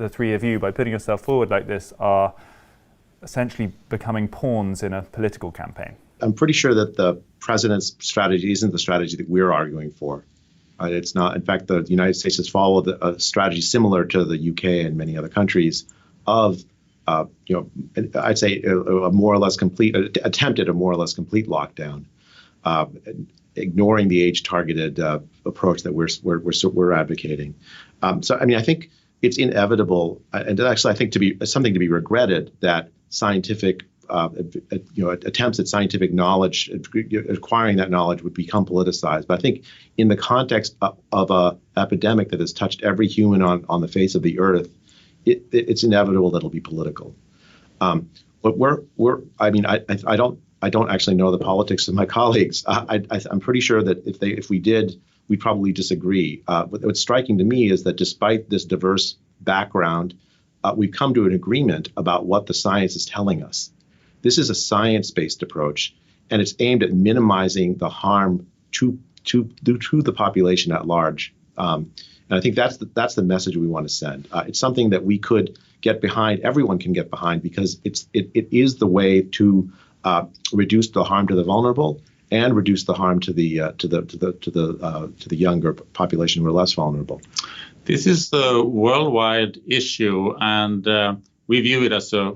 the three of you, by putting yourself forward like this, are essentially becoming pawns in a political campaign? I'm pretty sure that the president's strategy isn't the strategy that we're arguing for. It's not. In fact, the United States has followed a strategy similar to the UK and many other countries of, I'd say a more or less complete attempt at a more or less complete lockdown, ignoring the age-targeted approach that we're advocating. So, I mean, I think it's inevitable, and actually, I think something to be regretted that scientific attempts at scientific knowledge, acquiring that knowledge, would become politicized. But I think in the context of a epidemic that has touched every human on the face of the earth, it's inevitable that it'll be political. But I don't actually know the politics of my colleagues. I'm pretty sure that if we did, we'd probably disagree. But what's striking to me is that despite this diverse background, we've come to an agreement about what the science is telling us. This is a science-based approach, and it's aimed at minimizing the harm to the population at large. And I think that's the message we want to send. It's something that we could get behind. Everyone can get behind, because it is the way to reduce the harm to the vulnerable and reduce the harm to the younger population who are less vulnerable. This is a worldwide issue, and we view it as a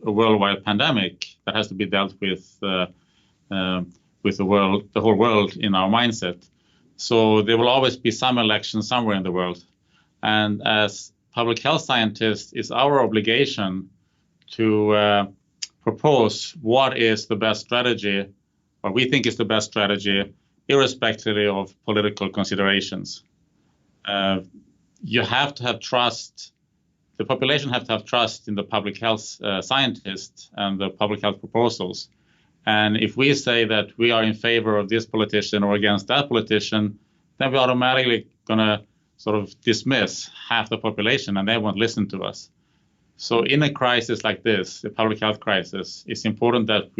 worldwide pandemic that has to be dealt with the whole world in our mindset. So there will always be some election somewhere in the world. And as public health scientists, it's our obligation to propose what is the best strategy, or we think is the best strategy, irrespective of political considerations. You have to have trust. The population have to have trust in the public health scientists and the public health proposals. And if we say that we are in favor of this politician or against that politician, then we're automatically going to sort of dismiss half the population, and they won't listen to us. So in a crisis like this, a public health crisis, it's important that